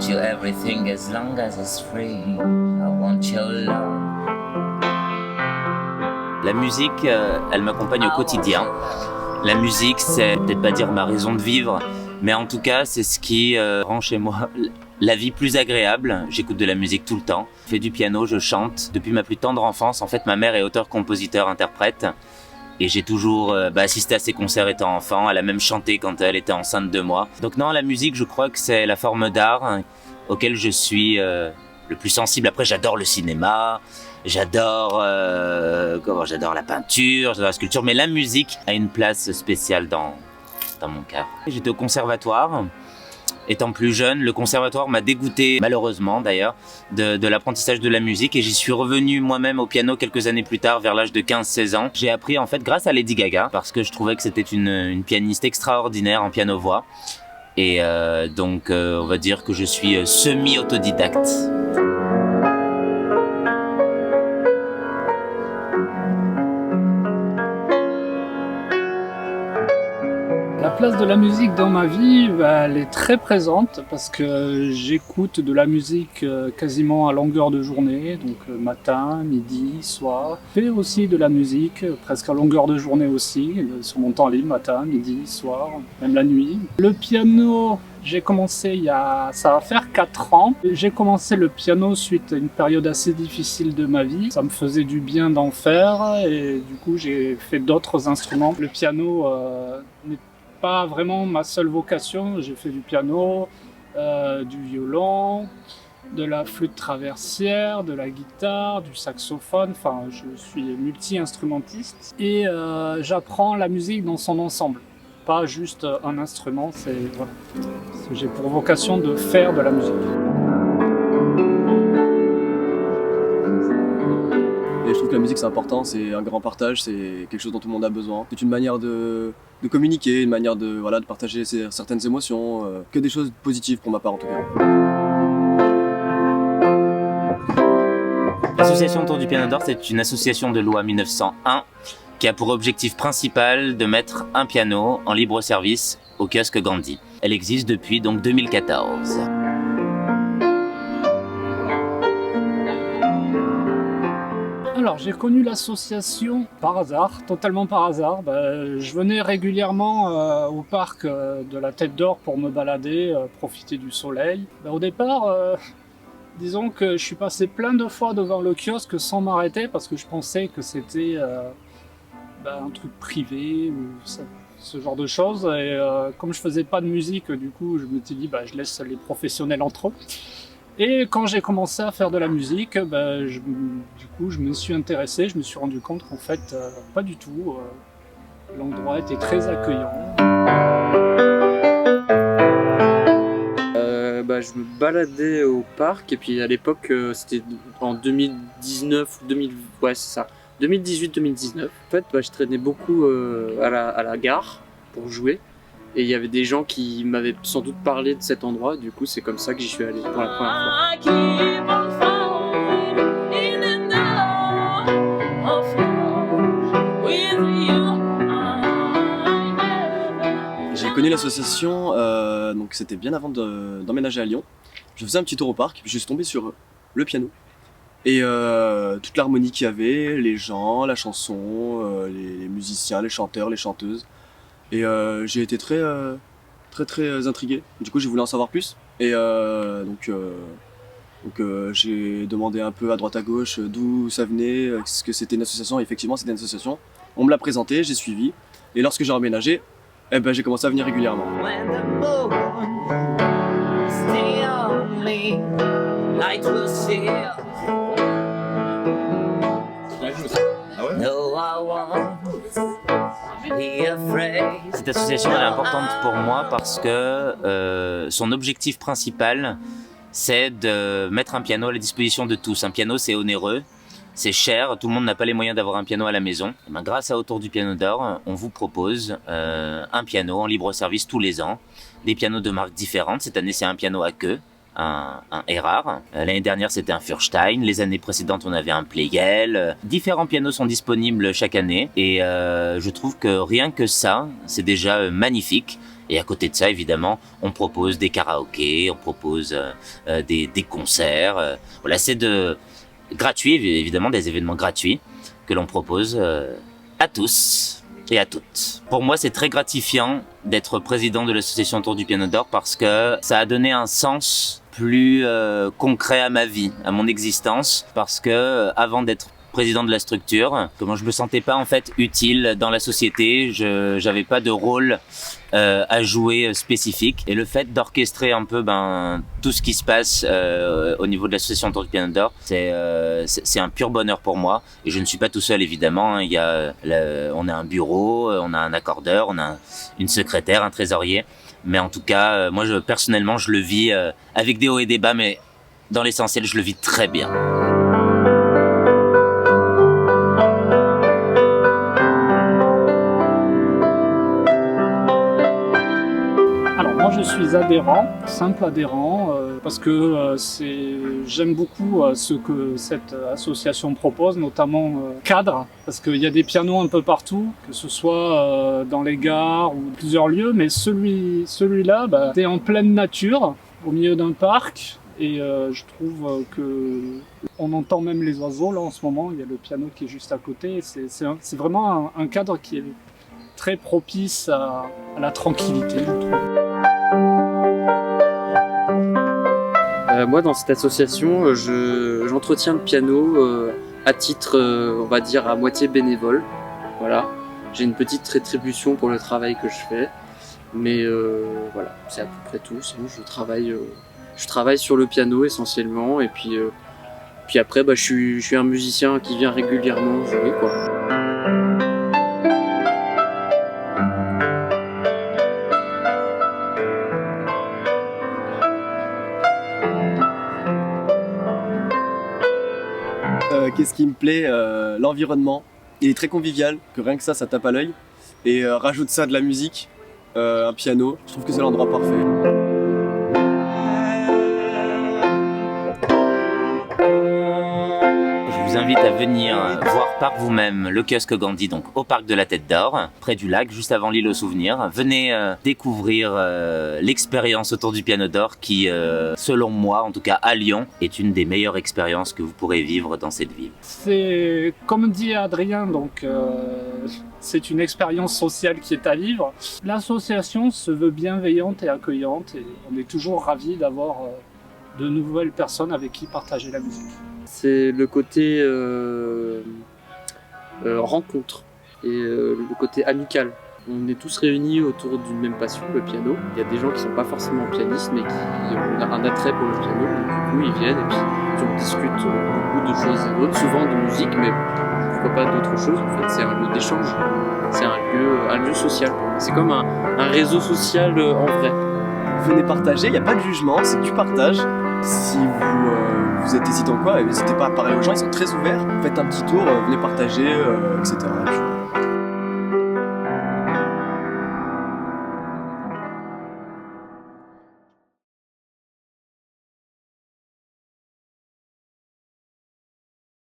want you everything as long as it's free. I want your love. La musique, elle m'accompagne au quotidien. La musique, c'est peut-être pas dire ma raison de vivre, mais en tout cas, c'est ce qui rend chez moi la vie plus agréable. J'écoute de la musique tout le temps. Je fais du piano, je chante. Depuis ma plus tendre enfance, en fait, ma mère est auteure, compositeur, interprète. Et j'ai toujours assisté à ses concerts étant enfant. Elle a même chanté quand elle était enceinte de moi. Donc non, la musique, je crois que c'est la forme d'art auquel je suis le plus sensible. Après, j'adore le cinéma. J'adore la peinture, j'adore la sculpture, mais la musique a une place spéciale dans mon cœur. J'étais au conservatoire. Étant plus jeune, le conservatoire m'a dégoûté, malheureusement d'ailleurs, de l'apprentissage de la musique et j'y suis revenu moi-même au piano quelques années plus tard, vers l'âge de 15-16 ans. J'ai appris en fait grâce à Lady Gaga, parce que je trouvais que c'était une pianiste extraordinaire en piano-voix. Et donc on va dire que je suis semi-autodidacte. La place de la musique dans ma vie, elle est très présente parce que j'écoute de la musique quasiment à longueur de journée, donc matin, midi, soir. Je fais aussi de la musique presque à longueur de journée aussi, sur mon temps libre, matin, midi, soir, même la nuit. Le piano, j'ai commencé ça va faire 4 ans. J'ai commencé le piano suite à une période assez difficile de ma vie. Ça me faisait du bien d'en faire et du coup j'ai fait d'autres instruments. Le piano n'est pas vraiment ma seule vocation. J'ai fait du piano, du violon, de la flûte traversière, de la guitare, du saxophone. Enfin, je suis multi-instrumentiste et j'apprends la musique dans son ensemble. Pas juste un instrument, voilà. J'ai pour vocation de faire de la musique. Et je trouve que la musique c'est important, c'est un grand partage, c'est quelque chose dont tout le monde a besoin. C'est une manière de communiquer, une manière de partager certaines émotions, que des choses positives pour ma part en tout cas. L'association Autour du Piano d'Or, c'est une association de loi 1901 qui a pour objectif principal de mettre un piano en libre service au kiosque Gandhi. Elle existe depuis donc 2014. Alors j'ai connu l'association par hasard, totalement par hasard. Je venais régulièrement au parc de la Tête d'Or pour me balader, profiter du soleil. Au départ, disons que je suis passé plein de fois devant le kiosque sans m'arrêter parce que je pensais que c'était un truc privé ou ce genre de choses. Et comme je faisais pas de musique, du coup je me suis dit je laisse les professionnels entre eux. Et quand j'ai commencé à faire de la musique, du coup je me suis intéressé, je me suis rendu compte qu'en fait pas du tout. L'endroit était très accueillant. Je me baladais au parc et puis à l'époque c'était en 2019 ou 2000, ouais c'est ça, 2018-2019. En fait je traînais beaucoup à la gare pour jouer et il y avait des gens qui m'avaient sans doute parlé de cet endroit, du coup c'est comme ça que j'y suis allé pour la première fois. J'ai connu l'association, donc c'était bien avant d'emménager à Lyon. Je faisais un petit tour au parc, puis je suis tombé sur le piano. Et toute l'harmonie qu'il y avait, les gens, la chanson, les musiciens, les chanteurs, les chanteuses. Et j'ai été très intrigué. Du coup j'ai voulu en savoir plus. Et donc j'ai demandé un peu à droite à gauche d'où ça venait, ce que c'était une association. Et effectivement c'était une association. On me l'a présenté, j'ai suivi. Et lorsque j'ai emménagé, j'ai commencé à venir régulièrement. Cette association elle est importante pour moi parce que son objectif principal c'est de mettre un piano à la disposition de tous. Un piano c'est onéreux, c'est cher, tout le monde n'a pas les moyens d'avoir un piano à la maison. Et grâce à Autour du Piano d'Or, on vous propose un piano en libre service tous les ans. Des pianos de marques différentes. Cette année, c'est un piano à queue, un Erard. L'année dernière, c'était un Furstein. Les années précédentes, on avait un Pleyel. Différents pianos sont disponibles chaque année. Et je trouve que rien que ça, c'est déjà magnifique. Et à côté de ça, évidemment, on propose des karaokés, on propose des concerts. Voilà, c'est gratuit, évidemment, des événements gratuits que l'on propose à tous et à toutes. Pour moi, c'est très gratifiant d'être président de l'association Autour du Piano d'Or parce que ça a donné un sens plus concret à ma vie, à mon existence, parce que avant d'être président de la structure, comment je me sentais pas en fait utile dans la société, j'avais pas de rôle à jouer spécifique, et le fait d'orchestrer un peu tout ce qui se passe au niveau de l'association Autour du Piano d'Or, c'est un pur bonheur pour moi, et je ne suis pas tout seul évidemment, hein. On a un bureau, on a un accordeur, on a une secrétaire, un trésorier, mais en tout cas moi personnellement je le vis avec des hauts et des bas, mais dans l'essentiel je le vis très bien. Moi, je suis adhérent, simple adhérent, parce que j'aime beaucoup ce que cette association propose, notamment cadre, parce qu'il y a des pianos un peu partout, que ce soit dans les gares ou plusieurs lieux, mais celui-là, t'es en pleine nature, au milieu d'un parc, et je trouve que on entend même les oiseaux là en ce moment. Il y a le piano qui est juste à côté. C'est vraiment un cadre qui est très propice à la tranquillité, je trouve. Moi, dans cette association, j'entretiens le piano à titre, on va dire, à moitié bénévole. Voilà. J'ai une petite rétribution pour le travail que je fais. Mais voilà, c'est à peu près tout. Sinon, je travaille sur le piano essentiellement. Et puis après, je suis un musicien qui vient régulièrement jouer, quoi. Qu'est-ce qui me plaît? L'environnement. Il est très convivial, que rien que ça tape à l'œil. Et rajoute ça de la musique, un piano, je trouve que c'est l'endroit parfait. Je vous invite à venir voir par vous-même le kiosque Gandhi, donc au parc de la Tête d'Or, près du lac, juste avant l'île aux souvenirs. Venez découvrir l'expérience autour du piano d'or qui, selon moi, en tout cas à Lyon, est une des meilleures expériences que vous pourrez vivre dans cette ville. C'est comme dit Adrien, donc c'est une expérience sociale qui est à vivre. L'association se veut bienveillante et accueillante, et on est toujours ravis d'avoir de nouvelles personnes avec qui partager la musique. C'est le côté rencontre et le côté amical. On est tous réunis autour d'une même passion, le piano. Il y a des gens qui sont pas forcément pianistes mais qui ont un attrait pour le piano. Donc, du coup, ils viennent et puis on discute beaucoup de choses et d'autres, souvent de musique, mais pourquoi pas d'autres choses. En fait, c'est un lieu d'échange, c'est un lieu social. C'est comme un réseau social en vrai. Venez partager, il n'y a pas de jugement, c'est du partage. Si vous êtes hésitant quoi, n'hésitez pas à parler aux gens, ils sont très ouverts. Faites un petit tour, venez partager, etc.